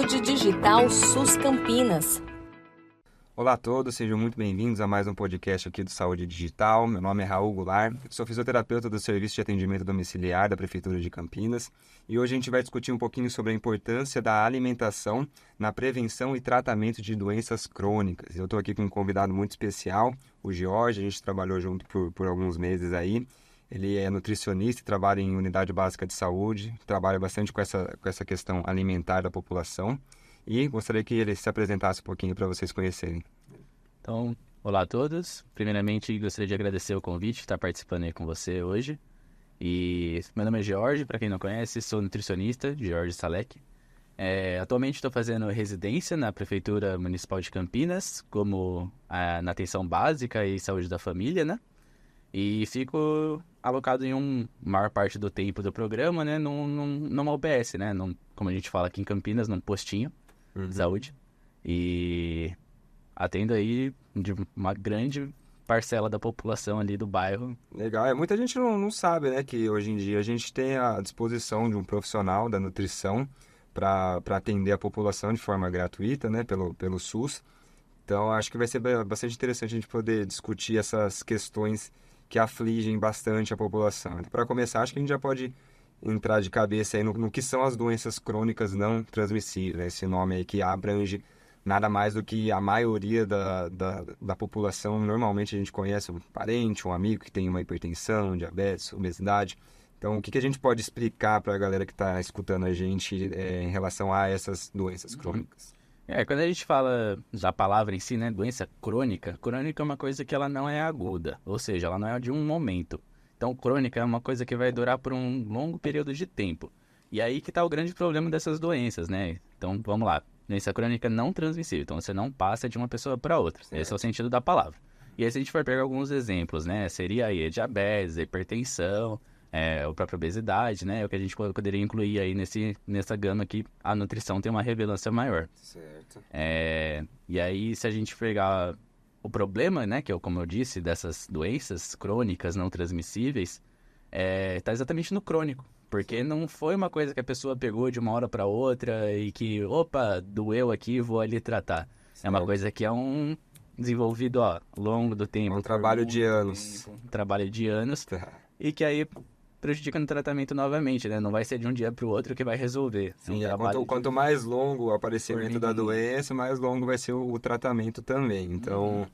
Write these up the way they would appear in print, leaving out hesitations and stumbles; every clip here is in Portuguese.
Saúde Digital SUS Campinas. Olá a todos, sejam muito bem-vindos a mais um podcast aqui do Saúde Digital. Meu nome é Raul Goulart, sou fisioterapeuta do Serviço de Atendimento Domiciliar da Prefeitura de Campinas e hoje a gente vai discutir um pouquinho sobre a importância da alimentação na prevenção e tratamento de doenças crônicas. Eu estou aqui com um convidado muito especial, o Jorge, a gente trabalhou junto por alguns meses aí. Ele é nutricionista e trabalha em unidade básica de saúde, trabalha bastante com essa questão alimentar da população. E gostaria que ele se apresentasse um pouquinho para vocês conhecerem. Então, olá a todos. Primeiramente, gostaria de agradecer o convite de estar participando aí com você hoje. E meu nome é Jorge, para quem não conhece, sou nutricionista, Jorge Salek. Atualmente estou fazendo residência na Prefeitura Municipal de Campinas, na atenção básica e saúde da família, né? E fico alocado em maior parte do tempo do programa, né? Numa UBS, né? Como a gente fala aqui em Campinas, num postinho de saúde. E atendo aí de uma grande parcela da população ali do bairro. Legal, muita gente não sabe, né, que hoje em dia a gente tem à disposição de um profissional da nutrição para atender a população de forma gratuita, né, pelo SUS. Então, acho que vai ser bastante interessante a gente poder discutir essas questões que afligem bastante a população. Então, para começar, acho que a gente já pode entrar de cabeça aí no que são as doenças crônicas não transmissíveis. Esse nome aí que abrange nada mais do que a maioria da população. Normalmente a gente conhece um parente, um amigo que tem uma hipertensão, diabetes, obesidade. Então, o que a gente pode explicar para a galera que está escutando a gente em relação a essas doenças crônicas? Quando a gente fala da palavra em si, né, doença crônica é uma coisa que ela não é aguda, ou seja, ela não é de um momento. Então, crônica é uma coisa que vai durar por um longo período de tempo. E aí que está o grande problema dessas doenças, né? Então, vamos lá. Doença crônica não transmissível. Então, você não passa de uma pessoa para outra. Esse é o sentido da palavra. E aí, se a gente for pegar alguns exemplos, né? Seria aí a diabetes, a hipertensão, a própria obesidade, né? É o que a gente poderia incluir aí nessa gama que a nutrição tem uma relevância maior. Certo. E aí, se a gente pegar o problema, né, que é, como eu disse, dessas doenças crônicas não transmissíveis, está exatamente no crônico. Porque não foi uma coisa que a pessoa pegou de uma hora para outra e que, opa, doeu aqui, vou ali tratar. Certo. É uma coisa que é desenvolvido ao longo do tempo. Um trabalho de anos. Um trabalho de anos. Tá. E que aí prejudica no tratamento novamente, né? Não vai ser de um dia para o outro que vai resolver. Sim, quanto mais longo o aparecimento da doença, mais longo vai ser o tratamento também. Então,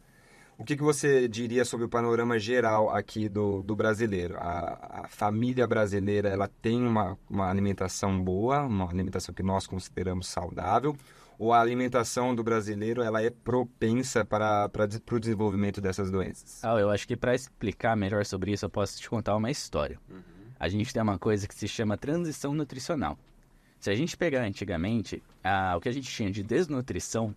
o que você diria sobre o panorama geral aqui do brasileiro? A família brasileira, ela tem uma alimentação boa, uma alimentação que nós consideramos saudável, ou a alimentação do brasileiro ela é propensa para o desenvolvimento dessas doenças? Eu acho que para explicar melhor sobre isso, eu posso te contar uma história. A gente tem uma coisa que se chama transição nutricional. Se a gente pegar antigamente, o que a gente tinha de desnutrição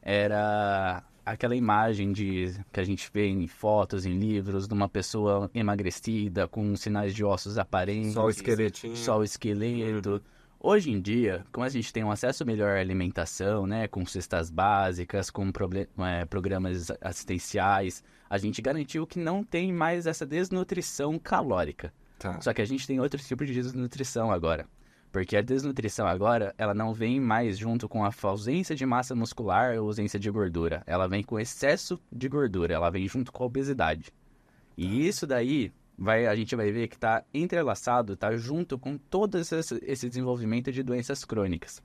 era aquela imagem que a gente vê em fotos, em livros, de uma pessoa emagrecida, com sinais de ossos aparentes. Só o esqueletinho. Só o esqueleto. Hoje em dia, como a gente tem um acesso melhor à alimentação, né, com cestas básicas, com programas assistenciais, a gente garantiu que não tem mais essa desnutrição calórica. Tá. Só que a gente tem outro tipo de desnutrição agora. Porque a desnutrição agora, ela não vem mais junto com a ausência de massa muscular ou ausência de gordura. Ela vem com excesso de gordura, ela vem junto com a obesidade. E isso daí, a gente vai ver que está entrelaçado, está junto com todo esse desenvolvimento de doenças crônicas.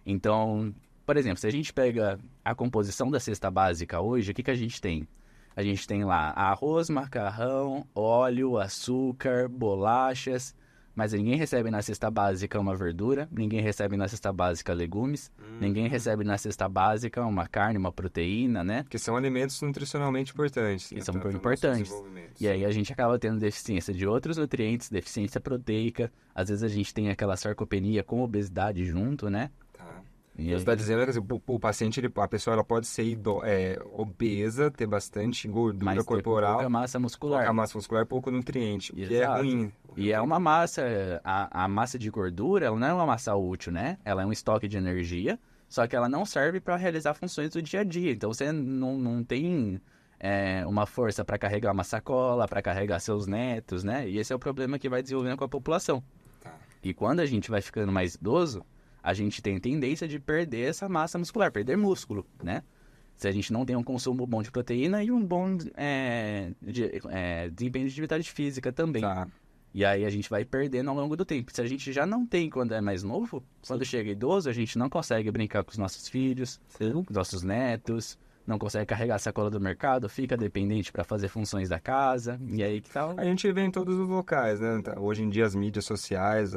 Então, por exemplo, se a gente pega a composição da cesta básica hoje, o que a gente tem? A gente tem lá arroz, macarrão, óleo, açúcar, bolachas, mas ninguém recebe na cesta básica uma verdura, ninguém recebe na cesta básica legumes, ninguém recebe na cesta básica uma carne, uma proteína, né? Que são alimentos nutricionalmente importantes. Que são muito importantes. E aí a gente acaba tendo deficiência de outros nutrientes, deficiência proteica, às vezes a gente tem aquela sarcopenia com obesidade junto, né? Você está dizendo que o paciente, a pessoa ela pode ser obesa, ter bastante gordura corporal, pouca massa muscular. Pouco nutriente, o que Exato. é ruim. E é uma massa, a massa de gordura, ela não é uma massa útil, né? Ela é um estoque de energia, só que ela não serve para realizar funções do dia a dia. Então você não tem uma força para carregar uma sacola, para carregar seus netos, né? E esse é o problema que vai desenvolvendo com a população. Tá. E quando a gente vai ficando mais idoso, a gente tem tendência de perder essa massa muscular, perder músculo, né? Se a gente não tem um consumo bom de proteína e um bom desempenho de atividade física também. Tá. E aí a gente vai perdendo ao longo do tempo. Se a gente já não tem quando é mais novo, quando chega idoso, a gente não consegue brincar com os nossos filhos, com os nossos netos, não consegue carregar a sacola do mercado, fica dependente para fazer funções da casa, e aí que tal? A gente vê em todos os locais, né? Hoje em dia as mídias sociais,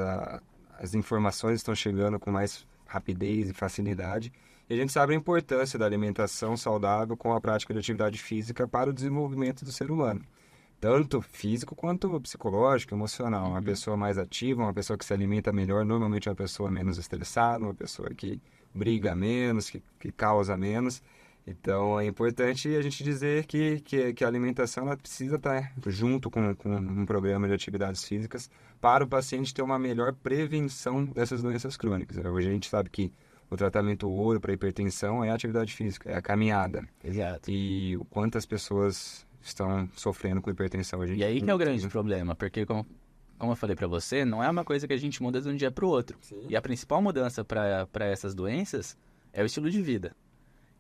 as informações estão chegando com mais rapidez e facilidade. E a gente sabe a importância da alimentação saudável com a prática de atividade física para o desenvolvimento do ser humano. Tanto físico quanto psicológico, emocional. Uma pessoa mais ativa, uma pessoa que se alimenta melhor, normalmente é uma pessoa menos estressada, uma pessoa que briga menos, que causa menos. Então, é importante a gente dizer que a alimentação ela precisa estar junto com um programa de atividades físicas para o paciente ter uma melhor prevenção dessas doenças crônicas. Hoje a gente sabe que o tratamento ouro para hipertensão é a atividade física, é a caminhada. Exato. E quantas pessoas estão sofrendo com hipertensão hoje em dia? E aí que é o grande problema, porque como eu falei pra você, não é uma coisa que a gente muda de um dia pro outro. Sim. E a principal mudança para essas doenças é o estilo de vida.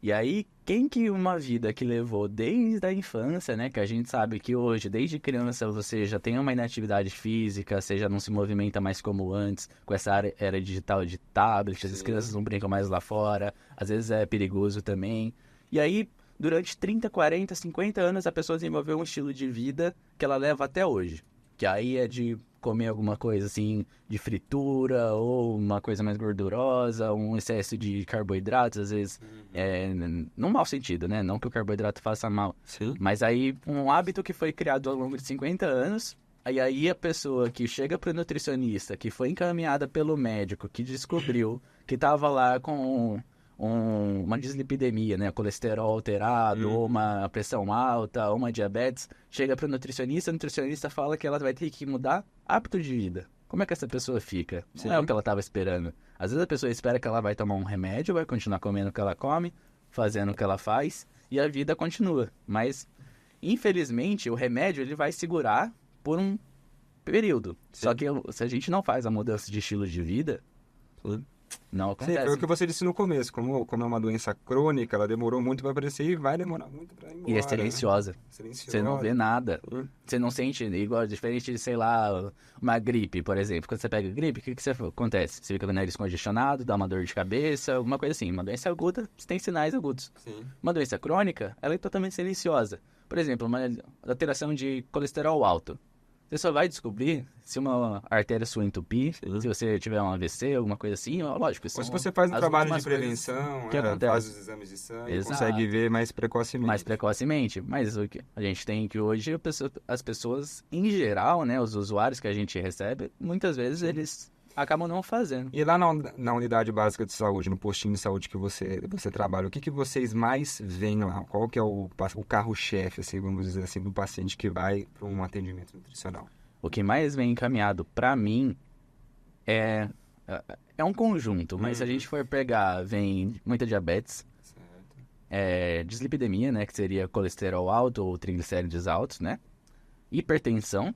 E aí, quem que uma vida que levou desde a infância, né, que a gente sabe que hoje, desde criança, você já tem uma inatividade física, você já não se movimenta mais como antes, com essa era digital de tablet, as crianças não brincam mais lá fora, às vezes é perigoso também. E aí, durante 30, 40, 50 anos, a pessoa desenvolveu um estilo de vida que ela leva até hoje. Que aí é de comer alguma coisa assim de fritura ou uma coisa mais gordurosa, um excesso de carboidratos, às vezes, num mau sentido, né? Não que o carboidrato faça mal. Sim. Mas aí, um hábito que foi criado ao longo de 50 anos, aí a pessoa que chega pro nutricionista, que foi encaminhada pelo médico, que descobriu que tava lá com uma dislipidemia, né? Colesterol alterado, ou uma pressão alta, ou uma diabetes, chega para o nutricionista fala que ela vai ter que mudar hábito de vida. Como é que essa pessoa fica? Sim. Não é o que ela estava esperando. Às vezes a pessoa espera que ela vai tomar um remédio, vai continuar comendo o que ela come, fazendo o que ela faz, e a vida continua. Mas, infelizmente, o remédio ele vai segurar por um período. Sim. Só que se a gente não faz a mudança de estilo de vida, não Sim, acontece. foi o que você disse no começo. Como é uma doença crônica, ela demorou muito para aparecer e vai demorar muito para ir embora. E é silenciosa. Silenciosa. Você não vê nada. Você não sente igual, diferente de, sei lá, uma gripe, por exemplo. Quando você pega gripe, o que acontece? Você fica com o nariz congestionado, dá uma dor de cabeça, alguma coisa assim. Uma doença aguda, você tem sinais agudos. Sim. Uma doença crônica, ela é totalmente silenciosa. Por exemplo, uma alteração de colesterol alto. Você só vai descobrir se uma artéria sua entupir, se você tiver um AVC, alguma coisa assim, lógico. Ou se você faz um as trabalho de últimas prevenção, que acontece. faz os exames de sangue, Exato. consegue ver mais precocemente. Mais precocemente. Mas o que a gente tem que hoje, as pessoas, em geral, né, os usuários que a gente recebe, muitas vezes eles acabam não fazendo. E lá na unidade básica de saúde, no postinho de saúde que você trabalha, o que vocês mais veem lá? Qual que é o carro-chefe, assim, vamos dizer assim, do paciente que vai para um atendimento nutricional? O que mais vem encaminhado para mim é um conjunto, mas se a gente for pegar, vem muita diabetes, dislipidemia, né, que seria colesterol alto ou triglicéridos altos, né, hipertensão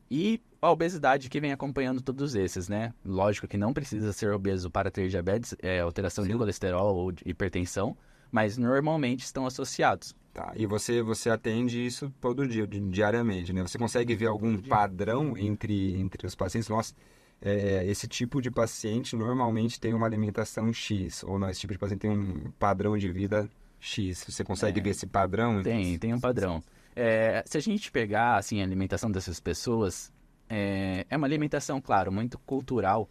e a obesidade que vem acompanhando todos esses, né. Lógico que não precisa ser obeso para ter diabetes, alteração de colesterol ou de hipertensão, mas normalmente estão associados. Tá, e você atende isso todo dia, diariamente, né? Você consegue ver algum padrão entre os pacientes? Nossa, esse tipo de paciente normalmente tem uma alimentação X, ou não, esse tipo de paciente tem um padrão de vida X. Você consegue ver esse padrão? Tem um padrão. Se a gente pegar, assim, a alimentação dessas pessoas, é uma alimentação, claro, muito cultural,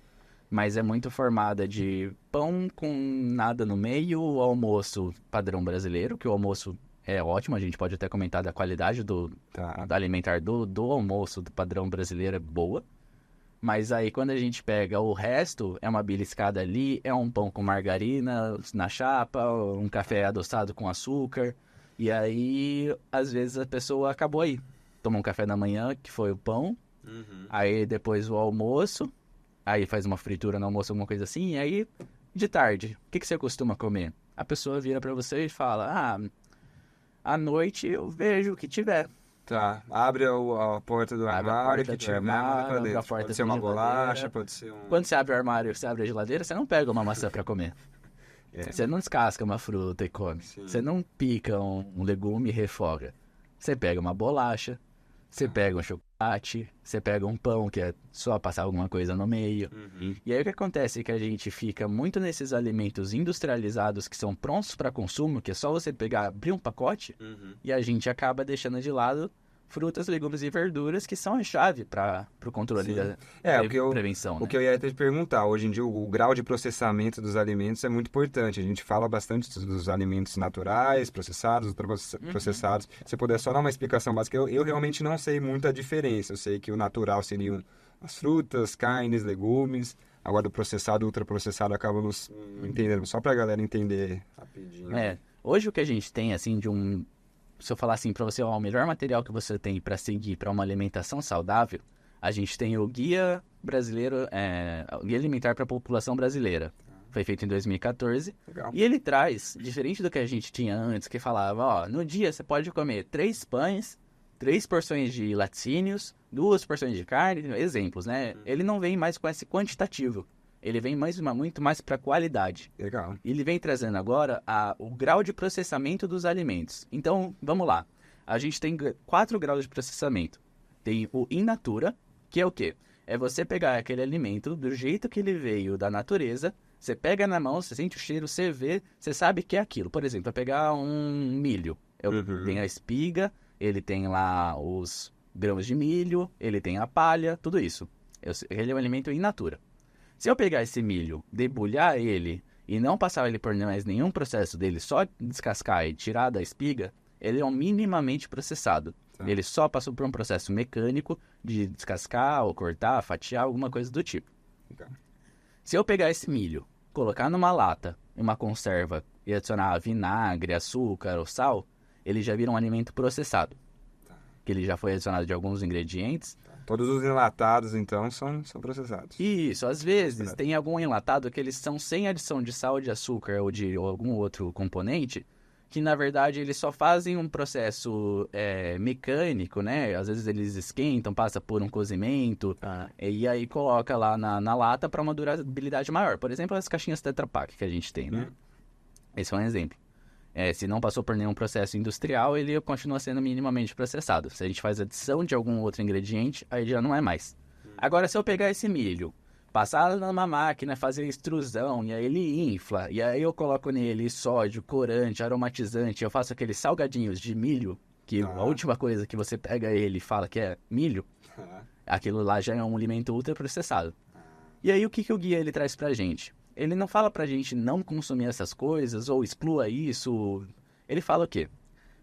mas é muito formada de pão com nada no meio, o almoço padrão brasileiro, que o almoço é ótimo, a gente pode até comentar da qualidade do alimentar do almoço do padrão brasileiro é boa. Mas aí quando a gente pega o resto, é uma beliscada ali, é um pão com margarina na chapa, um café adoçado com açúcar. E aí, às vezes, a pessoa acabou aí. Toma um café da manhã, que foi o pão. Aí depois o almoço. Aí faz uma fritura no almoço, alguma coisa assim. E aí, de tarde, o que você costuma comer? A pessoa vira pra você e fala, à noite eu vejo o que tiver. Tá, abre a porta do Abre a armário, porta que do tiver mesmo lá pra armário, abre a dentro. porta Pode ser da uma geladeira. bolacha, pode ser um... Quando você abre o armário, você abre a geladeira, você não pega uma maçã pra comer. É. Você não descasca uma fruta e come. Sim. Você não pica um legume e refoga. Você pega uma bolacha, você pega um chocolate, você pega um pão, que é só passar alguma coisa no meio. Uhum. E aí o que acontece é que a gente fica muito nesses alimentos industrializados que são prontos para consumo, que é só você pegar, abrir um pacote, Uhum. e a gente acaba deixando de lado frutas, legumes e verduras, que são a chave para o controle Sim. da O que eu, prevenção, o né? que eu ia até te perguntar, hoje em dia o grau de processamento dos alimentos é muito importante. A gente fala bastante dos alimentos naturais, processados, ultraprocessados. Se puder só dar uma explicação básica, eu realmente não sei muito a diferença. Eu sei que o natural seriam as frutas, carnes, legumes. Agora o processado e ultraprocessado acabam nos entendendo. Só pra galera entender rapidinho. Hoje o que a gente tem, assim, se eu falar assim pra você, ó, o melhor material que você tem pra seguir pra uma alimentação saudável, a gente tem o Guia Brasileiro, o Guia Alimentar para a População Brasileira. Foi feito em 2014. Legal. E ele traz, diferente do que a gente tinha antes, que falava, ó, no dia você pode comer 3 pães, 3 porções de laticínios, 2 porções de carne, exemplos, né? Ele não vem mais com esse quantitativo. Ele vem muito mais para qualidade. Legal. Ele vem trazendo agora o grau de processamento dos alimentos. Então, vamos lá. A gente tem 4 graus de processamento. Tem o in natura, que é o quê? É você pegar aquele alimento do jeito que ele veio da natureza, você pega na mão, você sente o cheiro, você vê, você sabe que é aquilo. Por exemplo, vai pegar um milho. Tem a espiga, ele tem lá os grãos de milho, ele tem a palha, tudo isso. Ele é um alimento in natura. Se eu pegar esse milho, debulhar ele e não passar ele por mais nenhum processo dele, só descascar e tirar da espiga, ele é um minimamente processado. Tá. Ele só passou por um processo mecânico de descascar ou cortar, fatiar, alguma coisa do tipo. Legal. Se eu pegar esse milho, colocar numa lata, em uma conserva e adicionar vinagre, açúcar ou sal, ele já vira um alimento processado. Tá. Que ele já foi adicionado de alguns ingredientes. Todos os enlatados, então, são processados. Isso, às vezes tem algum enlatado que eles são sem adição de sal, de açúcar ou de algum outro componente, que na verdade eles só fazem um processo mecânico, né? Às vezes eles esquentam, passa por um cozimento, e aí coloca lá na lata para uma durabilidade maior. Por exemplo, as caixinhas Tetra Pak que a gente tem, né? Esse é um exemplo. Se não passou por nenhum processo industrial, ele continua sendo minimamente processado. Se a gente faz adição de algum outro ingrediente, aí já não é mais. Agora, se eu pegar esse milho, passar numa máquina, fazer extrusão, e aí ele infla, e aí eu coloco nele sódio, corante, aromatizante, eu faço aqueles salgadinhos de milho, que a última coisa que você pega ele e fala que é milho, aquilo lá já é um alimento ultraprocessado. E aí o que o guia ele traz pra gente? Ele não fala pra gente não consumir essas coisas ou exclua isso. Ele fala o quê?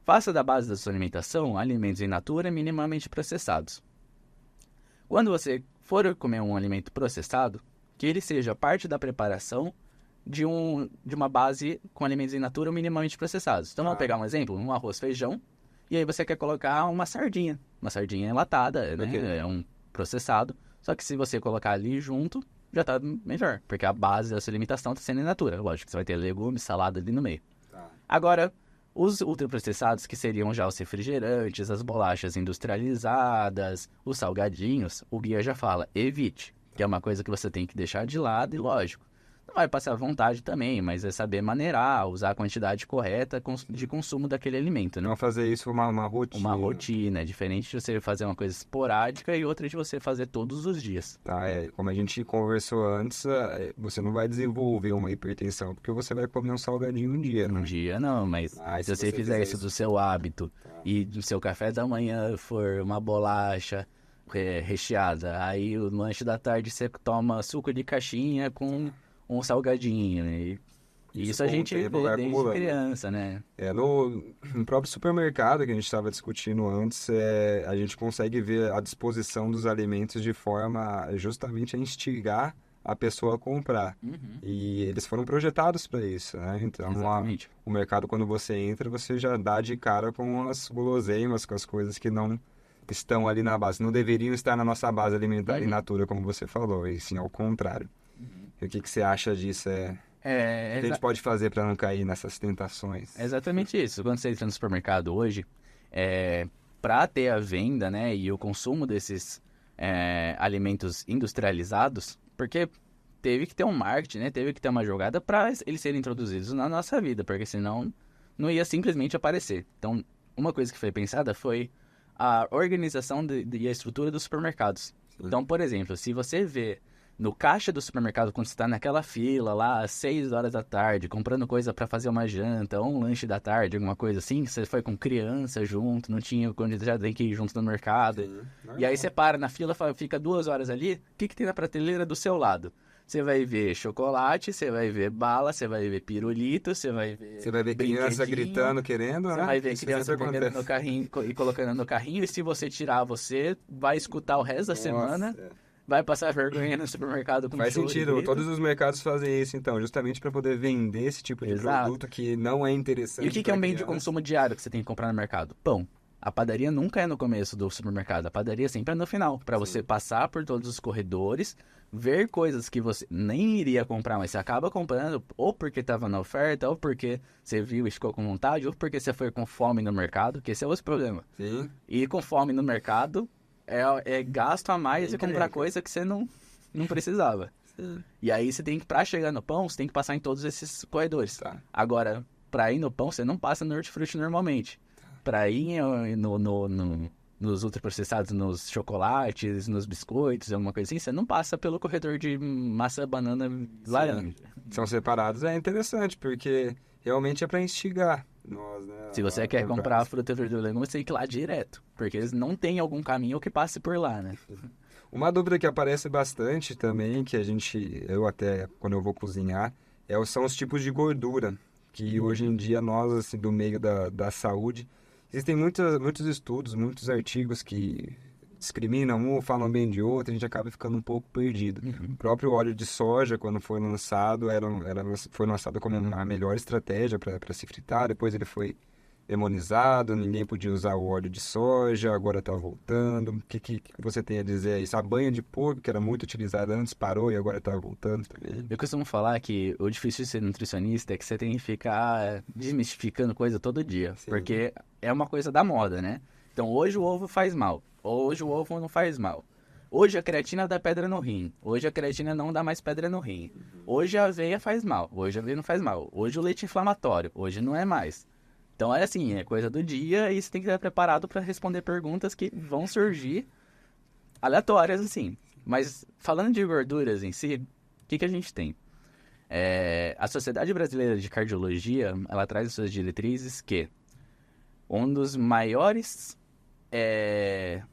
Faça da base da sua alimentação alimentos in natura minimamente processados. Quando você for comer um alimento processado, que ele seja parte da preparação de uma base com alimentos in natura minimamente processados. Então vamos pegar um exemplo, um arroz, feijão, e aí você quer colocar uma sardinha enlatada, né? Ok. É um processado. Só que se você colocar ali junto, já tá melhor, porque a base da sua alimentação tá sendo in natura. Lógico que você vai ter legumes, salada ali no meio. Tá. Agora, os ultraprocessados, que seriam já os refrigerantes, as bolachas industrializadas, os salgadinhos, o guia já fala, evite, que é uma coisa que você tem que deixar de lado e, lógico, não vai passar vontade também, mas é saber maneirar, usar a quantidade correta de consumo daquele alimento, né? Não fazer isso uma rotina. Uma rotina, é diferente de você fazer uma coisa esporádica e outra de você fazer todos os dias. Tá, como a gente conversou antes, você não vai desenvolver uma hipertensão, porque você vai comer um salgadinho um dia, Um né? dia não, mas se você fizer isso do seu hábito e do seu café da manhã for uma bolacha recheada, aí o lanche da tarde você toma suco de caixinha com um salgadinho, né? E isso a com o gente tempo vê vai desde acumulando. criança, né? No próprio supermercado que a gente estava discutindo antes, a gente consegue ver a disposição dos alimentos de forma justamente a instigar a pessoa a comprar. E eles foram projetados para isso, né? Então, Exatamente. o mercado, quando você entra, você já dá de cara com as guloseimas, com as coisas que não estão ali na base. Não deveriam estar na nossa base alimentar in natura, como você falou, e sim ao contrário. E o que você acha disso? O que a gente pode fazer para não cair nessas tentações? É exatamente isso. Quando você entra no supermercado hoje, para ter a venda, né, e o consumo desses alimentos industrializados, porque teve que ter um marketing, né, teve que ter uma jogada para eles serem introduzidos na nossa vida, porque senão não ia simplesmente aparecer. Então, uma coisa que foi pensada foi a organização e a estrutura dos supermercados. Então, por exemplo, se você vê no caixa do supermercado, quando você está naquela fila lá, às 6 horas da tarde, comprando coisa para fazer uma janta ou um lanche da tarde, alguma coisa assim, você foi com criança junto, não tinha quando já tem que ir junto no mercado. Sim, E aí você para na fila, fica 2 horas ali, o que tem na prateleira do seu lado? Você vai ver chocolate, você vai ver bala, você vai ver pirulito, você vai ver criança gritando, querendo, né? Você vai ver Isso criança sempre pegando no acontece. carrinho e colocando no carrinho, e se você tirar, você vai escutar o resto da semana, Nossa, vai passar vergonha no supermercado com faz choro e sentido, grito. todos os mercados fazem isso então, justamente para poder vender esse tipo de Exato. produto que não é interessante. E o que é um pra bem de criança. consumo diário que você tem que comprar no mercado? Pão. A padaria nunca é no começo do supermercado, a padaria sempre é no final, para você passar por todos os corredores, ver coisas que você nem iria comprar, mas você acaba comprando, ou porque estava na oferta, ou porque você viu e ficou com vontade, ou porque você foi com fome no mercado, que esse é outro problema. Sim, E com fome no mercado é gasto a mais e comprar coisa que você não precisava. E aí você tem que, pra chegar no pão, você tem que passar em todos esses corredores. Tá. Agora, pra ir no pão, você não passa no hortifruti normalmente. Pra ir nos ultraprocessados, nos chocolates, nos biscoitos, alguma coisa assim, você não passa pelo corredor de maçã, banana, laranja. são separados, é interessante, porque realmente é para instigar nós, né? Se você a quer comprar isso. fruta, verdura e legumes, você tem que ir lá direto. Porque eles não têm algum caminho que passe por lá, né? Uma dúvida que aparece bastante também, que eu até, quando eu vou cozinhar, são os tipos de gordura, que hoje em dia nós, assim, do meio da saúde, existem muitos estudos, muitos artigos que discriminam um, falam bem de outro, a gente acaba ficando um pouco perdido. O próprio óleo de soja, quando foi lançado, foi lançado como a melhor estratégia para se fritar, depois ele foi demonizado, ninguém podia usar o óleo de soja, agora está voltando. O que você tem a dizer aí? A banha de porco, que era muito utilizada antes, parou e agora está voltando também. Eu costumo falar que o difícil de ser nutricionista é que você tem que ficar desmistificando coisa todo dia. Sim. Porque é uma coisa da moda, né? Então, hoje o ovo faz mal. Hoje o ovo não faz mal. Hoje a creatina dá pedra no rim. Hoje a creatina não dá mais pedra no rim. Hoje a aveia faz mal. Hoje a aveia não faz mal. Hoje o leite é inflamatório. Hoje não é mais. Então é assim, é coisa do dia e você tem que estar preparado para responder perguntas que vão surgir aleatórias, assim. Mas falando de gorduras em si, o que a gente tem? A Sociedade Brasileira de Cardiologia, ela traz as suas diretrizes que um dos maiores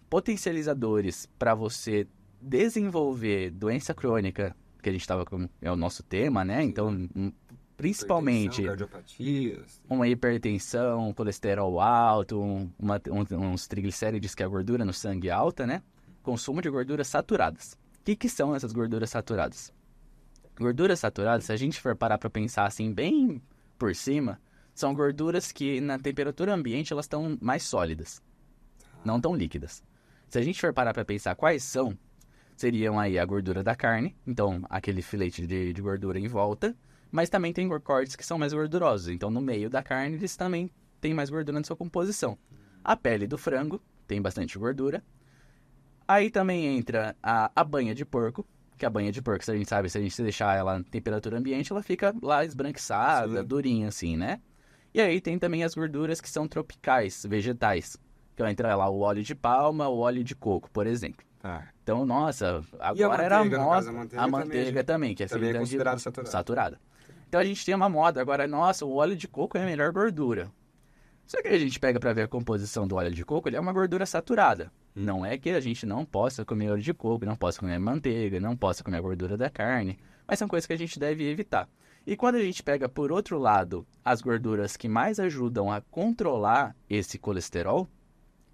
potencializadores para você desenvolver doença crônica, que a gente estava com, é o nosso tema, né? Então, principalmente Cardiopatias. uma hipertensão, colesterol alto, uns triglicérides, que é a gordura no sangue alta, né? Consumo de gorduras saturadas. O que são essas gorduras saturadas? Gorduras saturadas, se a gente for parar para pensar assim bem por cima, são gorduras que na temperatura ambiente elas estão mais sólidas, não tão líquidas. Se a gente for parar para pensar quais são, seriam aí a gordura da carne, então aquele filete de gordura em volta, mas também tem cortes que são mais gordurosos, então no meio da carne eles também têm mais gordura na sua composição. A pele do frango tem bastante gordura. Aí também entra a banha de porco, que a banha de porco, se a gente sabe, se a gente deixar ela em temperatura ambiente, ela fica lá esbranquiçada, durinha assim, né? E aí tem também as gorduras que são tropicais, vegetais, que entra lá o óleo de palma, o óleo de coco, por exemplo. Então, nossa, agora era a moda. A manteiga também, que é também é considerada saturada. Então a gente tem uma moda agora, nossa, o óleo de coco é a melhor gordura. Só que a gente pega para ver a composição do óleo de coco, ele é uma gordura saturada. Não é que a gente não possa comer óleo de coco, não possa comer manteiga, não possa comer a gordura da carne, mas são coisas que a gente deve evitar. E quando a gente pega, por outro lado, as gorduras que mais ajudam a controlar esse colesterol,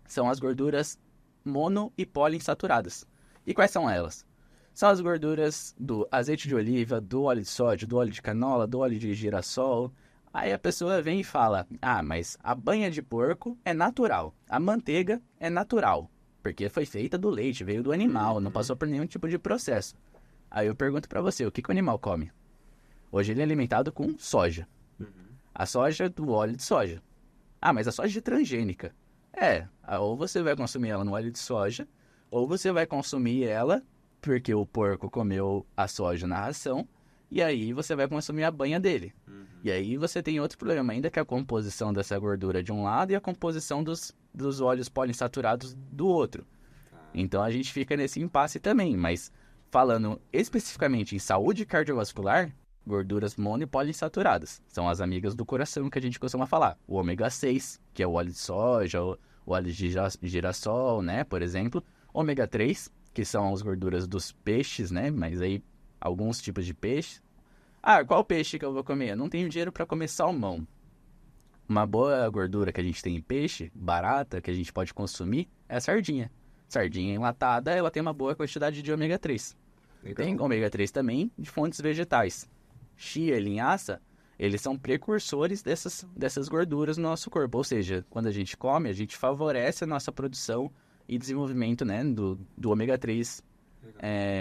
são as gorduras mono e poliinsaturadas. E quais são elas? São as gorduras do azeite de oliva, do óleo de soja, do óleo de canola, do óleo de girassol. Aí a pessoa vem e fala, mas a banha de porco é natural, a manteiga é natural, porque foi feita do leite, veio do animal, não passou por nenhum tipo de processo. Aí eu pergunto pra você, o que o animal come? Hoje ele é alimentado com soja. A soja do óleo de soja. Mas a soja é transgênica. Ou você vai consumir ela no óleo de soja, ou você vai consumir ela porque o porco comeu a soja na ração, e aí você vai consumir a banha dele. E aí você tem outro problema ainda, que é a composição dessa gordura de um lado e a composição dos óleos poliinsaturados do outro. Então a gente fica nesse impasse também, mas falando especificamente em saúde cardiovascular, gorduras mono e poliinsaturadas são as amigas do coração que a gente costuma falar. O ômega 6, que é o óleo de soja, o óleo de girassol, né, por exemplo. Ômega 3, que são as gorduras dos peixes, né, mas aí alguns tipos de peixe. Qual peixe que eu vou comer? Eu não tenho dinheiro para comer salmão. Uma boa gordura que a gente tem em peixe, barata, que a gente pode consumir, é a sardinha. Sardinha enlatada, ela tem uma boa quantidade de ômega 3. Legal. Tem ômega 3 também de fontes vegetais. Chia e linhaça, eles são precursores dessas gorduras no nosso corpo. Ou seja, quando a gente come, a gente favorece a nossa produção e desenvolvimento, né, do ômega 3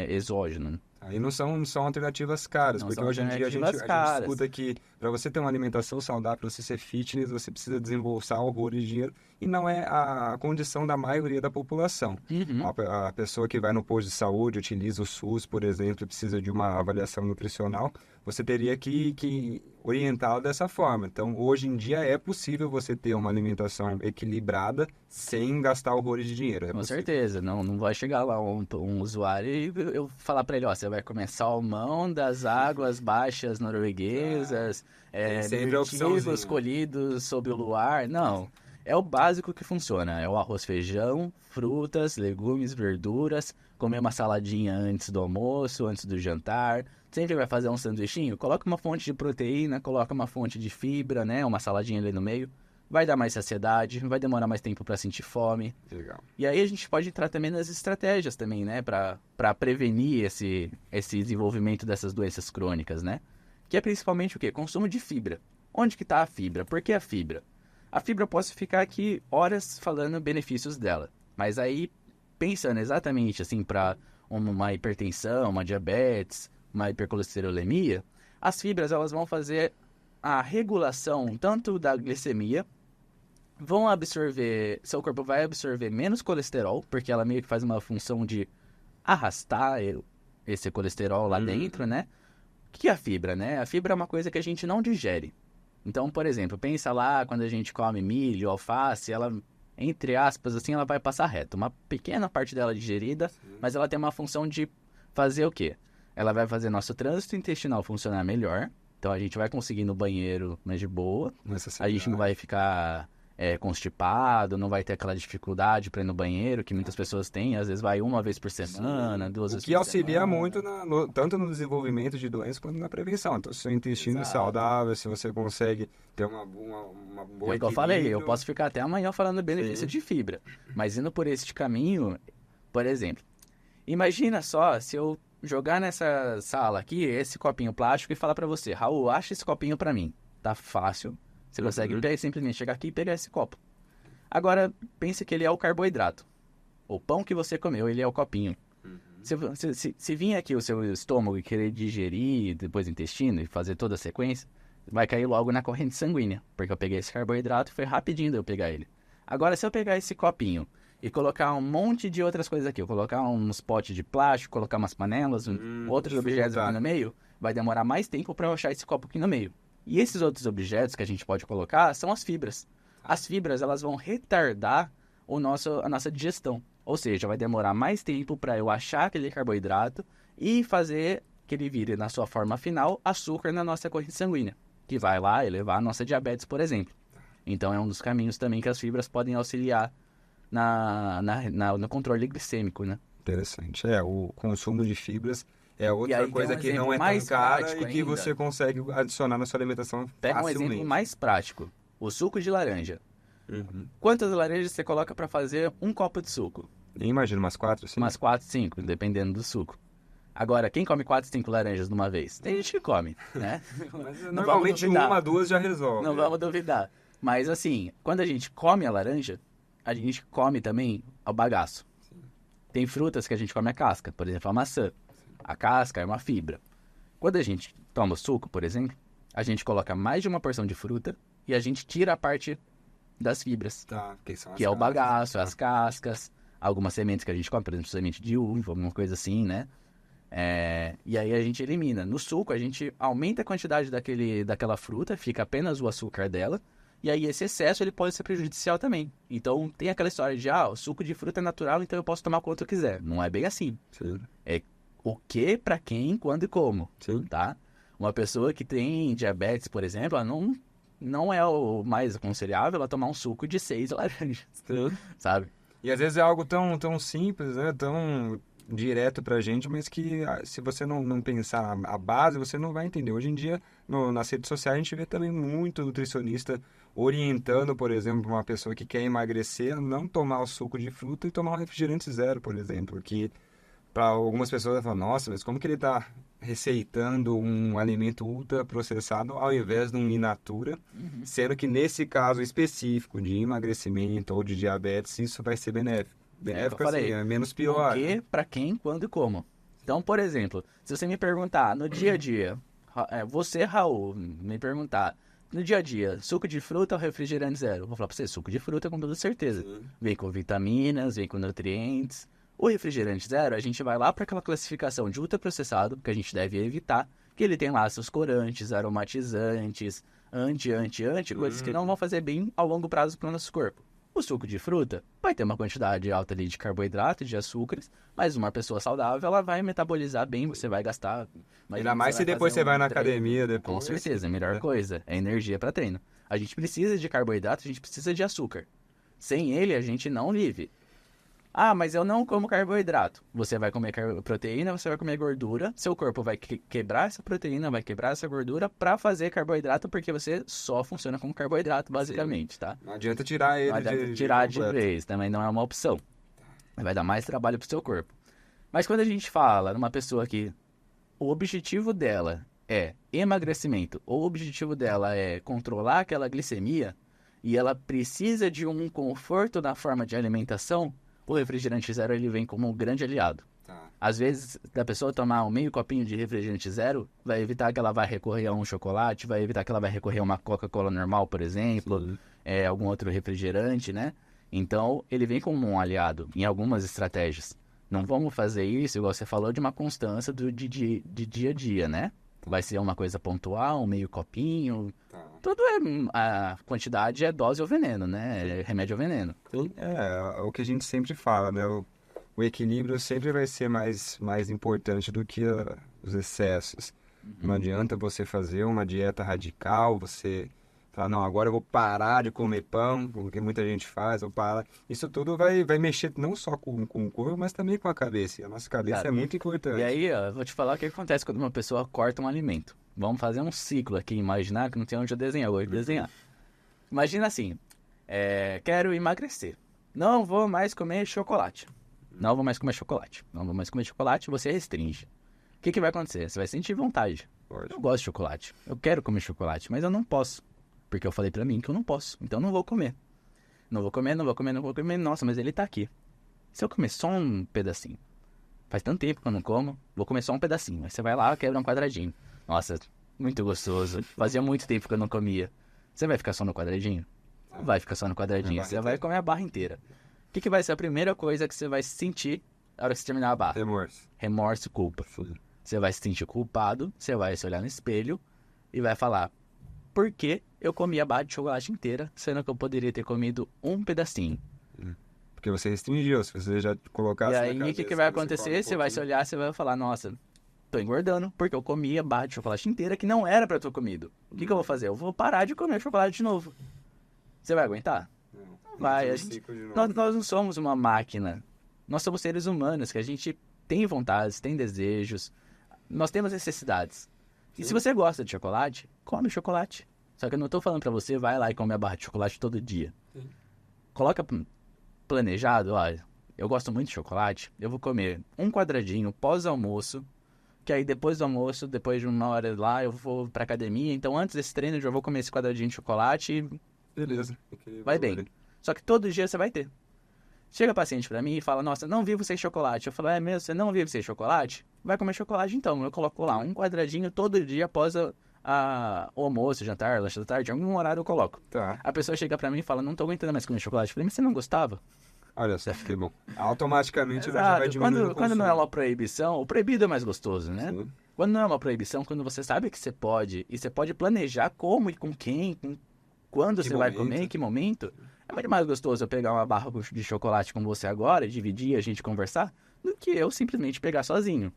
exógeno. Aí não são alternativas caras, Não porque são hoje em dia a gente alternativas escuta que para você ter uma alimentação saudável, para você ser fitness, você precisa desembolsar horrores de dinheiro, e não é a condição da maioria da população. A pessoa que vai no posto de saúde, utiliza o SUS, por exemplo, e precisa de uma avaliação nutricional, você teria que orientá-lo dessa forma. Então, hoje em dia é possível você ter uma alimentação equilibrada sem gastar horrores de dinheiro. Com certeza, não vai chegar lá um usuário e eu falar para ele, ó, você vai comer salmão das águas baixas norueguesas, sempre a mirtilos opçãozinha. colhidos sob o luar. Não, é o básico que funciona, é o arroz, feijão, frutas, legumes, verduras, comer uma saladinha antes do almoço, antes do jantar. Sempre vai fazer um sanduichinho, coloca uma fonte de proteína, coloca uma fonte de fibra, né, uma saladinha ali no meio. Vai dar mais saciedade, vai demorar mais tempo para sentir fome. Legal. E aí a gente pode entrar também nas estratégias também, né? Para prevenir esse desenvolvimento dessas doenças crônicas, né? Que é principalmente o quê? Consumo de fibra. Onde que está a fibra? Por que a fibra? A fibra eu posso ficar aqui horas falando benefícios dela. Mas aí, pensando exatamente assim para uma hipertensão, uma diabetes, uma hipercolesterolemia, as fibras elas vão fazer a regulação tanto da glicemia, vão absorver, seu corpo vai absorver menos colesterol, porque ela meio que faz uma função de arrastar esse colesterol lá dentro, né? O que é a fibra, né? A fibra é uma coisa que a gente não digere. Então, por exemplo, pensa lá quando a gente come milho, alface, ela, entre aspas, assim, ela vai passar reto. Uma pequena parte dela é digerida, mas ela tem uma função de fazer o quê? Ela vai fazer nosso trânsito intestinal funcionar melhor. Então, a gente vai conseguir ir no banheiro mais de boa. A gente não vai ficar constipado, não vai ter aquela dificuldade para ir no banheiro que muitas pessoas têm, às vezes vai uma vez por semana, duas vezes O que por auxilia semana. muito tanto no desenvolvimento de doenças quanto na prevenção. Então, se o seu intestino é saudável, se você consegue ter uma boa É igual eu falei, eu equilíbrio. posso ficar até amanhã falando benefício de fibra, mas indo por este caminho, por exemplo, imagina só se eu jogar nessa sala aqui esse copinho plástico e falar pra você, Raul, acha esse copinho pra mim. Tá fácil. Você consegue simplesmente chegar aqui e pegar esse copo. Agora, pense que ele é o carboidrato. O pão que você comeu, ele é o copinho. Se vir aqui o seu estômago e querer digerir, depois o intestino e fazer toda a sequência, vai cair logo na corrente sanguínea. Porque eu peguei esse carboidrato e foi rapidinho de eu pegar ele. Agora, se eu pegar esse copinho e colocar um monte de outras coisas aqui, eu colocar uns potes de plástico, colocar umas panelas, outros objetos aqui no meio, vai demorar mais tempo para eu achar esse copo aqui no meio. E esses outros objetos que a gente pode colocar são as fibras. As fibras, elas vão retardar a nossa digestão. Ou seja, vai demorar mais tempo para eu achar aquele carboidrato e fazer que ele vire, na sua forma final, açúcar na nossa corrente sanguínea, que vai lá elevar a nossa diabetes, por exemplo. Então, é um dos caminhos também que as fibras podem auxiliar no controle glicêmico, né? Interessante. O consumo de fibras é E outra aí coisa tem um que não exemplo é tão mais cara prático e que ainda. você consegue adicionar na sua alimentação Pega um facilmente. exemplo mais prático. O suco de laranja. Uhum. Quantas laranjas você coloca para fazer um copo de suco? Eu imagino umas 4, assim. Umas 4, 5, dependendo do suco. Agora, quem come 4, 5 laranjas de uma vez? Tem gente que come, né? Mas Não normalmente vamos duvidar. 2 já resolve. Não vamos duvidar. Mas assim, quando a gente come a laranja, a gente come também o bagaço. Tem frutas que a gente come a casca, por exemplo, a maçã. A casca é uma fibra. Quando a gente toma o suco, por exemplo, a gente coloca mais de uma porção de fruta e a gente tira a parte das fibras, Tá, que são as que é o cascas. bagaço, as cascas, algumas sementes que a gente come, por exemplo, semente de uva, alguma coisa assim, né? E aí a gente elimina. No suco, a gente aumenta a quantidade daquela fruta, fica apenas o açúcar dela, e aí esse excesso ele pode ser prejudicial também. Então tem aquela história de, o suco de fruta é natural, então eu posso tomar quanto eu quiser. Não é bem assim. Sim. É o que, pra quem, quando e como, Sim. tá? Uma pessoa que tem diabetes, por exemplo, ela não é o mais aconselhável ela tomar um suco de 6 laranjas, Sim. sabe? E às vezes é algo tão simples, né? Tão direto pra gente, mas que se você não pensar a base, você não vai entender. Hoje em dia, nas redes sociais, a gente vê também muito nutricionista orientando, por exemplo, uma pessoa que quer emagrecer, a não tomar o suco de fruta e tomar um refrigerante zero, por exemplo. Que para algumas pessoas falam, nossa, mas como que ele está receitando um alimento ultraprocessado ao invés de um in natura, sendo que nesse caso específico de emagrecimento ou de diabetes, isso vai ser benéfico. Benéfico eu assim, falei, é menos pior. O que, pra quem, quando e como. Então, por exemplo, se você me perguntar no dia a dia, você, Raul, me perguntar, no dia a dia, suco de fruta ou refrigerante zero? Eu vou falar pra você, suco de fruta com toda certeza. Sim. Vem com vitaminas, vem com nutrientes. O refrigerante zero, a gente vai lá para aquela classificação de ultraprocessado, que a gente deve evitar, que ele tem lá seus corantes, aromatizantes, coisas que não vão fazer bem ao longo prazo para o nosso corpo. O suco de fruta vai ter uma quantidade alta ali de carboidrato, de açúcares, mas uma pessoa saudável, ela vai metabolizar bem, você vai gastar... Ainda mais se depois você vai na academia depois. Com certeza, a melhor coisa é energia para treino. A gente precisa de carboidrato, a gente precisa de açúcar. Sem ele, a gente não vive. Mas eu não como carboidrato. Você vai comer proteína, você vai comer gordura. Seu corpo vai quebrar essa proteína, vai quebrar essa gordura para fazer carboidrato, porque você só funciona como carboidrato, basicamente, tá? Não adianta tirar ele Não adianta tirar de completo. vez, também não é uma opção. Vai dar mais trabalho pro seu corpo. Mas quando a gente fala numa pessoa que o objetivo dela é emagrecimento, ou o objetivo dela é controlar aquela glicemia, e ela precisa de um conforto na forma de alimentação, o refrigerante zero ele vem como um grande aliado. Tá. Às vezes, da pessoa tomar um meio copinho de refrigerante zero, vai evitar que ela vai recorrer a um chocolate, vai evitar que ela vai recorrer a uma Coca-Cola normal, por exemplo, algum outro refrigerante, né? Então, ele vem como um aliado em algumas estratégias. Não vamos fazer isso, igual você falou, de uma constância de dia a dia, né? Vai ser uma coisa pontual, um meio copinho. Tá. Tudo a quantidade é dose ou veneno, né? É remédio ou veneno. É o que a gente sempre fala, né? O equilíbrio sempre vai ser mais importante do que os excessos. Não adianta você fazer uma dieta radical, você falar, não, agora eu vou parar de comer pão, porque muita gente faz, vou parar. Isso tudo vai mexer não só com o corpo, mas também com a cabeça. E a nossa cabeça Cara, é muito importante. E aí, eu vou te falar o que acontece quando uma pessoa corta um alimento. Vamos fazer um ciclo aqui, imaginar que não tem onde eu desenhar, eu vou desenhar. Imagina assim, quero emagrecer. Não vou mais comer chocolate. Não vou mais comer chocolate. Não vou mais comer chocolate, você restringe. O que vai acontecer? Você vai sentir vontade. Pode. Eu gosto de chocolate. Eu quero comer chocolate, mas eu não posso. Porque eu falei pra mim que eu não posso. Então eu não vou comer. Não vou comer. Nossa, mas ele tá aqui. Se eu comer só um pedacinho. Faz tanto tempo que eu não como. Vou comer só um pedacinho. Aí você vai lá, quebra um quadradinho. Nossa, muito gostoso. Fazia muito tempo que eu não comia. Você vai ficar só no quadradinho? Não vai ficar só no quadradinho. Você vai comer a barra inteira. O que vai ser a primeira coisa que você vai sentir na hora que você terminar a barra? Remorso. Remorso e culpa. Você vai se sentir culpado, você vai se olhar no espelho e vai falar: por que eu comi a barra de chocolate inteira, sendo que eu poderia ter comido um pedacinho? Porque você restringiu, se você já colocasse E na aí, o cabeça que vai come acontecer? um Você vai se pouquinho. olhar, você vai falar: nossa, tô engordando, porque eu comi a barra de chocolate inteira que não era pra eu ter comido. O que eu vou fazer? Eu vou parar de comer chocolate de novo. Você vai aguentar? Não, Vai, tem a um gente, ciclo de novo. nós não somos uma máquina. Nós somos seres humanos, que a gente tem vontades, tem desejos. Nós temos necessidades. E se você gosta de chocolate, come chocolate. Só que eu não tô falando pra você, vai lá e come a barra de chocolate todo dia. Sim. Coloca planejado, olha, eu gosto muito de chocolate, eu vou comer um quadradinho pós-almoço, que aí depois do almoço, depois de uma hora lá, eu vou pra academia, então antes desse treino eu já vou comer esse quadradinho de chocolate e Beleza. vai bem. Só que todo dia você vai ter. Chega paciente pra mim e fala: nossa, não vivo sem chocolate. Eu falo: mesmo, você não vive sem chocolate? Vai comer chocolate então. Eu coloco lá um quadradinho todo dia após o almoço, jantar, lanche da tarde, em algum horário eu coloco. Tá. A pessoa chega pra mim e fala, não tô aguentando mais comer chocolate. Eu falei, mas você não gostava? Olha só, que bom. Automaticamente já vai Exato. diminuindo o Quando não é consumo. uma proibição, o proibido é mais gostoso, né? Sim. Quando não é uma proibição, quando você sabe que você pode, e você pode planejar como e com quem, quando Que você vai momento. comer, em que momento, é muito mais gostoso eu pegar uma barra de chocolate com você agora, dividir, a gente conversar, do que eu simplesmente pegar sozinho.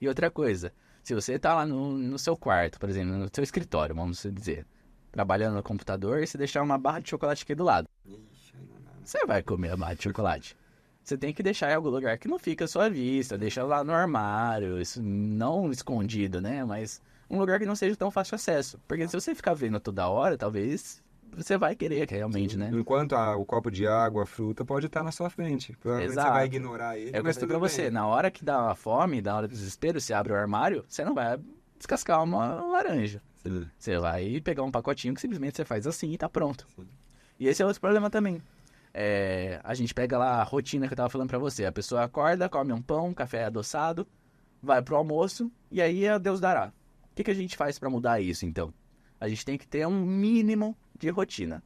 E outra coisa, se você tá lá no seu quarto, por exemplo, no seu escritório, vamos dizer, trabalhando no computador, e você deixar uma barra de chocolate aqui do lado, Ixi, aí não dá. você vai comer a barra de chocolate. Você tem que deixar em algum lugar que não fica à sua vista, deixa lá no armário, isso não escondido, né? Mas um lugar que não seja tão fácil acesso. Porque se você ficar vendo toda hora, talvez você vai querer realmente, né? Enquanto o copo de água, a fruta pode estar na sua frente. Provavelmente você Exato. vai ignorar ele, É o que eu mas falei tudo pra você, bem. na hora que dá uma fome, na hora do desespero, você abre o armário, você não vai descascar uma laranja. Sim. Você vai pegar um pacotinho que simplesmente você faz assim e tá pronto. Sim. E esse é outro problema também. A gente pega lá a rotina que eu tava falando pra você. A pessoa acorda, come um pão, café adoçado, vai pro almoço e aí a Deus dará. O que a gente faz pra mudar isso, então? A gente tem que ter um mínimo de rotina,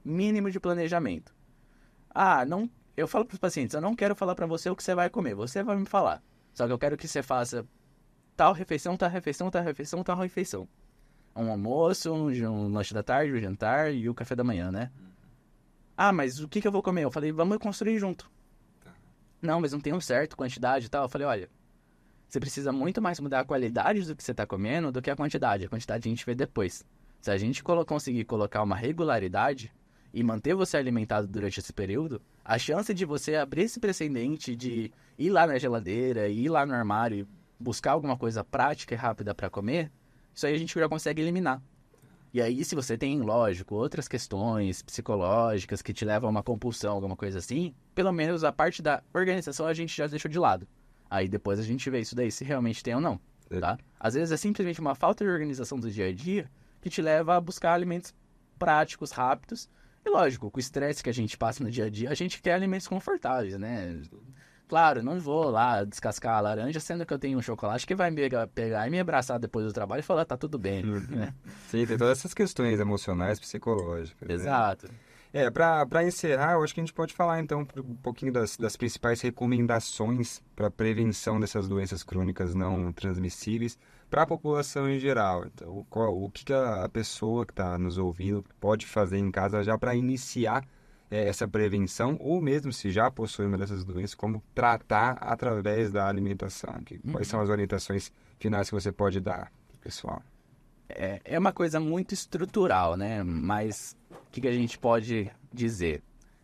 mínimo de planejamento. Não, eu falo pros pacientes, eu não quero falar pra você o que você vai comer, você vai me falar. Só que eu quero que você faça tal refeição, tal refeição, tal refeição, tal refeição. Um almoço, um lanche da tarde, um jantar e o café da manhã, né? Mas o que eu vou comer? Eu falei, vamos construir junto. Não, mas não tem um certo, quantidade e tal. Eu falei, olha, você precisa muito mais mudar a qualidade do que você tá comendo do que a quantidade. A quantidade a gente vê depois. Se a gente conseguir colocar uma regularidade e manter você alimentado durante esse período, a chance de você abrir esse precedente de ir lá na geladeira, ir lá no armário e buscar alguma coisa prática e rápida para comer, isso aí a gente já consegue eliminar. E aí, se você tem, lógico, outras questões psicológicas que te levam a uma compulsão, alguma coisa assim, pelo menos a parte da organização a gente já deixou de lado. Aí depois a gente vê isso daí, se realmente tem ou não, tá? Às vezes é simplesmente uma falta de organização do dia a dia que te leva a buscar alimentos práticos, rápidos. E lógico, com o estresse que a gente passa no dia a dia, a gente quer alimentos confortáveis, né? Claro, não vou lá descascar a laranja, sendo que eu tenho um chocolate que vai me pegar e me abraçar depois do trabalho e falar, tá tudo bem, né? Sim, tem todas essas questões emocionais, psicológicas. Né? Exato. Para encerrar, eu acho que a gente pode falar então um pouquinho das principais recomendações para prevenção dessas doenças crônicas não transmissíveis para a população em geral. Então, o que a pessoa que está nos ouvindo pode fazer em casa já para iniciar essa prevenção, ou mesmo se já possui uma dessas doenças, como tratar através da alimentação. Quais são as orientações finais que você pode dar, pessoal? É uma coisa muito estrutural, né? Mas o que a gente pode dizer?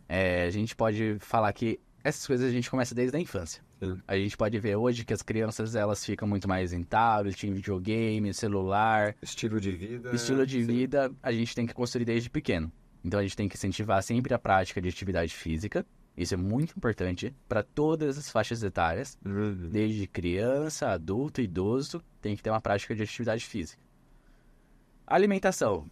A gente pode falar que essas coisas a gente começa desde a infância. Sim. A gente pode ver hoje que as crianças elas ficam muito mais em tablet, em videogame, celular. Estilo de vida. Estilo de Sim. vida a gente tem que construir desde pequeno. Então a gente tem que incentivar sempre a prática de atividade física. Isso é muito importante para todas as faixas etárias. Desde criança, adulto, idoso, tem que ter uma prática de atividade física. Alimentação.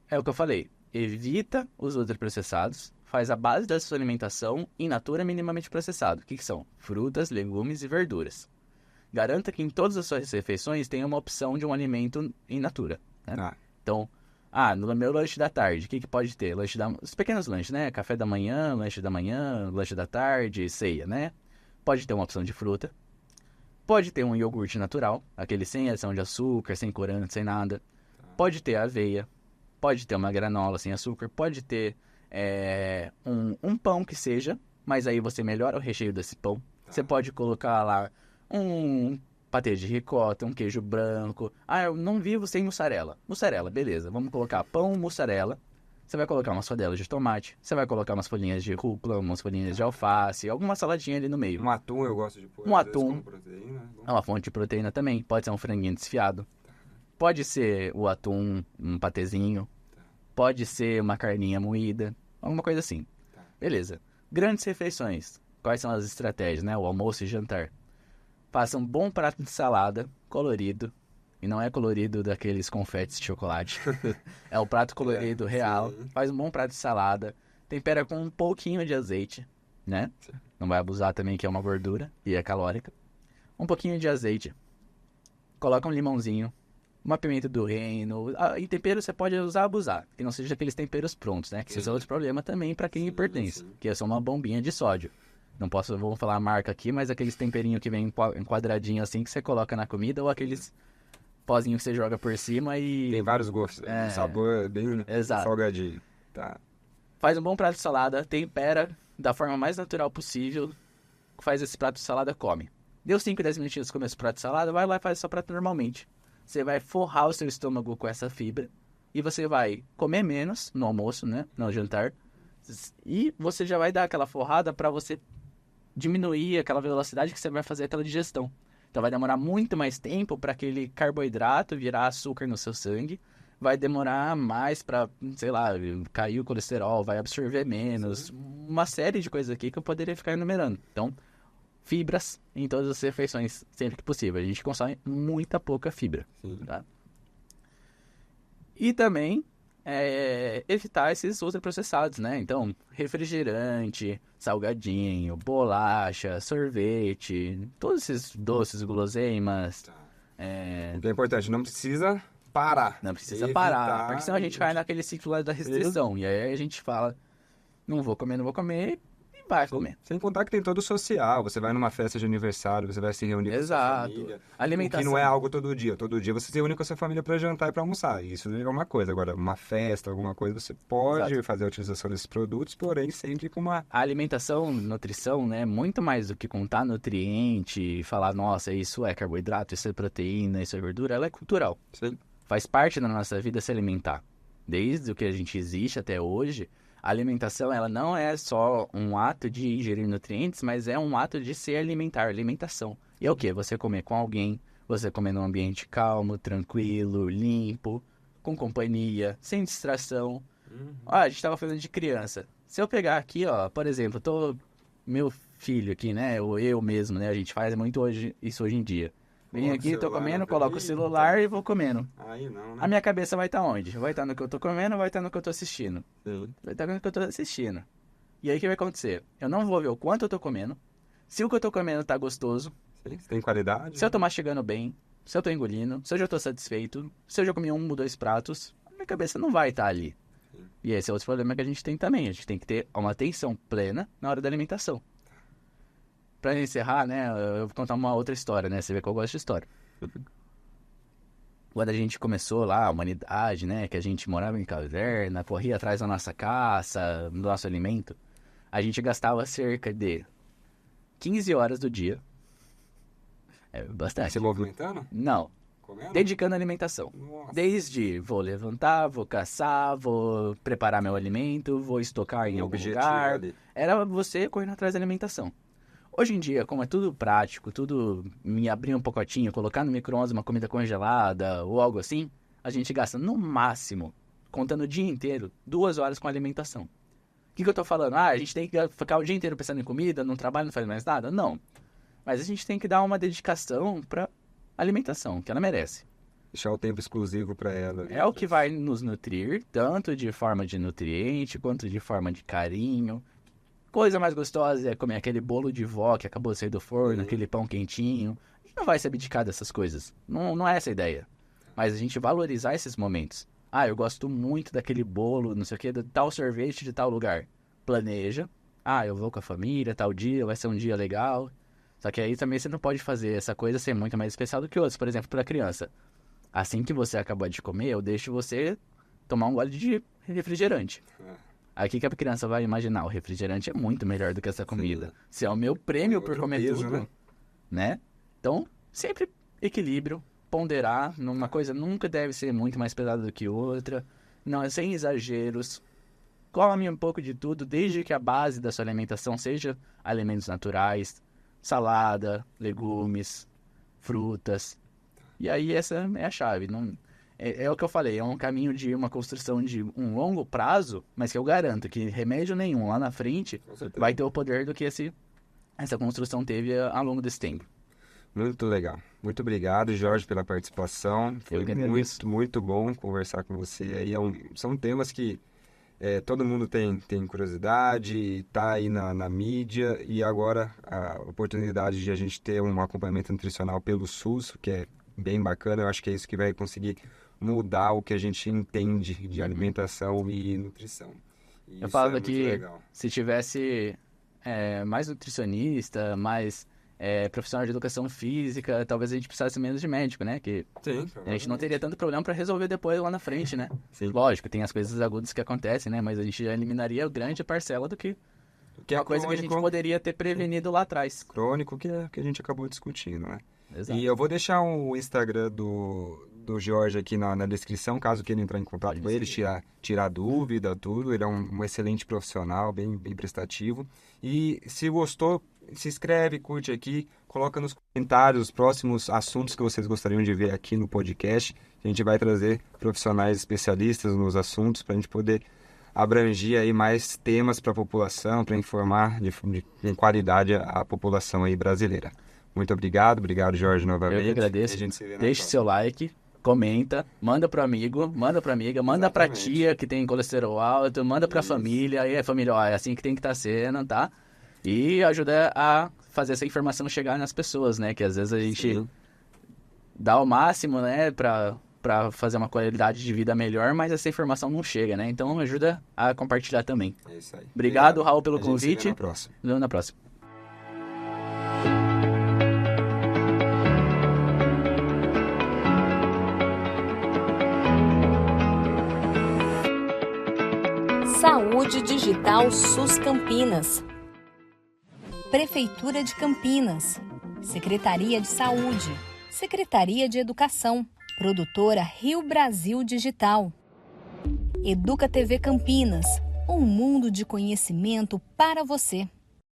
É o que eu falei. Evita os ultraprocessados. Faz a base da sua alimentação in natura minimamente processado. O que são? Frutas, legumes e verduras. Garanta que em todas as suas refeições tenha uma opção de um alimento in natura. Né? Então, no meu lanche da tarde, o que pode ter? Os pequenos lanches, né? Café da manhã, lanche da tarde, ceia, né? Pode ter uma opção de fruta. Pode ter um iogurte natural, aquele sem adição de açúcar, sem corante, sem nada. Pode ter aveia. Pode ter uma granola sem açúcar. Pode ter um pão que seja, mas aí você melhora o recheio desse pão. Você pode colocar lá um patê de ricota, um queijo branco. Eu não vivo sem mussarela. Mussarela, beleza. Vamos colocar pão, mussarela. Você vai colocar umas rodelas de tomate. Você vai colocar umas folhinhas de rúcula, umas folhinhas de alface, alguma saladinha ali no meio. Um atum eu gosto de pôr. Um atum. Como proteína. É uma fonte de proteína também. Pode ser um franguinho desfiado. Pode ser o atum, um patezinho. Pode ser uma carninha moída. Alguma coisa assim. Beleza. Grandes refeições. Quais são as estratégias, né? O almoço e jantar. Faça um bom prato de salada, colorido. E não é colorido daqueles confetes de chocolate. É o prato colorido real. Sim. Faz um bom prato de salada. Tempera com um pouquinho de azeite, né? Sim. Não vai abusar também, que é uma gordura e é calórica. Um pouquinho de azeite. Coloca um limãozinho. uma pimenta do reino. Em tempero você pode usar, abusar, que não seja aqueles temperos prontos, né? Que isso é outro problema também para quem pertence, que é só uma bombinha de sódio. Não posso, vou falar a marca aqui, mas aqueles temperinhos que vem em quadradinho assim que você coloca na comida ou aqueles pozinhos que você joga por cima e... Tem vários gostos, É. sabor bem Exato. salgadinho. Tá. Faz um bom prato de salada, tempera da forma mais natural possível, faz esse prato de salada, come. Deu 5, 10 minutinhos comer esse prato de salada, vai lá e faz o seu prato normalmente. Você vai forrar o seu estômago com essa fibra e você vai comer menos no almoço, né? No jantar. E você já vai dar aquela forrada para você diminuir aquela velocidade que você vai fazer aquela digestão. Então vai demorar muito mais tempo para aquele carboidrato virar açúcar no seu sangue. Vai demorar mais para, sei lá, cair o colesterol, vai absorver menos. Uma série de coisas aqui que eu poderia ficar enumerando. Então, fibras em todas as refeições, sempre que possível. A gente consome muita pouca fibra. Tá? E também evitar esses ultraprocessados, né? Então, refrigerante, salgadinho, bolacha, sorvete, todos esses doces, guloseimas. O que é importante, não precisa parar. Não precisa Evitar, parar, porque senão a gente cai naquele ciclo lá da restrição. E aí a gente fala, não vou comer, e vai comer. Sem contar que tem todo o social. Você vai numa festa de aniversário, você vai se reunir com a sua Exato. família. Alimentação. O que não é algo todo dia. Todo dia você se reúne com a sua família para jantar e para almoçar. Isso é uma coisa. Agora, uma festa, alguma coisa, você pode Exato. fazer a utilização desses produtos, porém sempre com uma... A alimentação, nutrição, né, muito mais do que contar nutriente, falar, nossa, isso é carboidrato, isso é proteína, isso é gordura, ela é cultural. Sim. Faz parte da nossa vida se alimentar. Desde o que a gente existe até hoje, a alimentação ela não é só um ato de ingerir nutrientes, mas é um ato de se alimentar, alimentação. E é o quê? Você comer com alguém, você comer num ambiente calmo, tranquilo, limpo, com companhia, sem distração. A gente tava falando de criança. Se eu pegar aqui, ó, por exemplo, meu filho aqui, né, ou eu mesmo, né, a gente faz muito isso hoje em dia. Venho Coloca o aqui, tô celular comendo, na coloco o frente, celular e vou comendo. Aí não, né? A minha cabeça vai estar onde? Vai estar no que eu tô comendo, vai estar no que eu tô assistindo. Sim. Vai estar no que eu tô assistindo. E aí o que vai acontecer? Eu não vou ver o quanto eu tô comendo, se o que eu tô comendo tá gostoso, Sim. Tem qualidade. se eu tô mastigando bem, se eu tô engolindo, se eu já tô satisfeito, se eu já comi 1 ou 2 pratos, a minha cabeça não vai estar ali. E esse é outro problema que a gente tem também. A gente tem que ter uma atenção plena na hora da alimentação. Pra encerrar, né, eu vou contar uma outra história, né? Você vê que eu gosto de história. Quando a gente começou lá, a humanidade, né? Que a gente morava em caverna, corria atrás da nossa caça, do nosso alimento. A gente gastava cerca de 15 horas do dia. É bastante. Se movimentando? Não, Comendo? dedicando à alimentação. Nossa. Desde vou levantar, vou caçar, vou preparar meu alimento, vou estocar em Um algum objetivo lugar. ali. Era você correndo atrás da alimentação. Hoje em dia, como é tudo prático, tudo me abrir um pacotinho, colocar no micro-ondas uma comida congelada ou algo assim, a gente gasta no máximo, contando o dia inteiro, 2 horas com alimentação. O que eu tô falando? Ah, a gente tem que ficar o dia inteiro pensando em comida, não trabalha, não faz mais nada? Não. Mas a gente tem que dar uma dedicação pra alimentação, que ela merece. Deixar o tempo exclusivo para ela. ali. É o que vai nos nutrir, tanto de forma de nutriente, quanto de forma de carinho. Coisa mais gostosa é comer aquele bolo de vó que acabou de sair do forno, aquele pão quentinho. A gente não vai se abdicar dessas coisas. Não é essa a ideia. Mas a gente valorizar esses momentos. Ah, eu gosto muito daquele bolo, não sei o que, de tal sorvete de tal lugar. Planeja. Ah, eu vou com a família, tal dia, vai ser um dia legal. Só que aí também você não pode fazer essa coisa ser muito mais especial do que outros. Por exemplo, para criança. Assim que você acabou de comer, eu deixo você tomar um gole de refrigerante. Aí o que a criança vai imaginar? O refrigerante é muito melhor do que essa comida. Se é o meu prêmio por Outro comer peso, tudo, né? né? Então, sempre equilíbrio, ponderar. Uma coisa nunca deve ser muito mais pesada do que outra. Não, sem exageros. Come um pouco de tudo, desde que a base da sua alimentação seja alimentos naturais, salada, legumes, frutas. E aí essa é a chave. Não, é o que eu falei, é um caminho de uma construção de um longo prazo, mas que eu garanto que remédio nenhum lá na frente Com certeza. vai ter o poder do que essa construção teve ao longo desse tempo. Muito legal. Muito obrigado, Jorge, pela participação. Foi Eu que agradeço. muito, muito bom conversar com você. Aí são temas que todo mundo tem curiosidade, tá aí na mídia, e agora a oportunidade de a gente ter um acompanhamento nutricional pelo SUS, que é bem bacana. Eu acho que é isso que vai conseguir mudar o que a gente entende de alimentação e nutrição. E Eu isso falo é muito que legal. se tivesse mais nutricionista, mais profissional de educação física, talvez a gente precisasse menos de médico, né? Que Sim, a gente não teria tanto problema para resolver depois lá na frente, né? Sim. Lógico, tem as coisas agudas que acontecem, né? Mas a gente já eliminaria grande parcela do que Que é uma coisa que a gente crônico, poderia ter prevenido lá atrás. crônico que é que a gente acabou discutindo, né? Exato. E eu vou deixar o Instagram do Jorge aqui na descrição, caso queira entrar em contato Pode com ele, ser. tirar dúvida, tudo. Ele é um excelente profissional, bem prestativo. E se gostou, se inscreve, curte aqui, coloca nos comentários os próximos assuntos que vocês gostariam de ver aqui no podcast. A gente vai trazer profissionais especialistas nos assuntos para a gente poder abranger aí mais temas para a população, para informar em qualidade a população aí brasileira. Muito obrigado, Jorge, novamente. Eu que agradeço. E a gente se vê na Deixe próxima. seu like, comenta, manda pro amigo, manda pra amiga, manda pra Exatamente. tia que tem colesterol alto, manda pra Isso. família, aí a família, ó, é assim que tem que estar sendo, tá? E ajuda a fazer essa informação chegar nas pessoas, né? Que às vezes a gente Sim. dá o máximo, né, pra fazer uma qualidade de vida melhor, mas essa informação não chega, né? Então ajuda a compartilhar também. É isso aí. Obrigado, Raul, pelo A gente se vê convite. na próxima. Nos vemos na próxima. Saúde Digital SUS Campinas. Prefeitura de Campinas. Secretaria de Saúde. Secretaria de Educação. Produtora Rio Brasil Digital. Educa TV Campinas. Um mundo de conhecimento para você.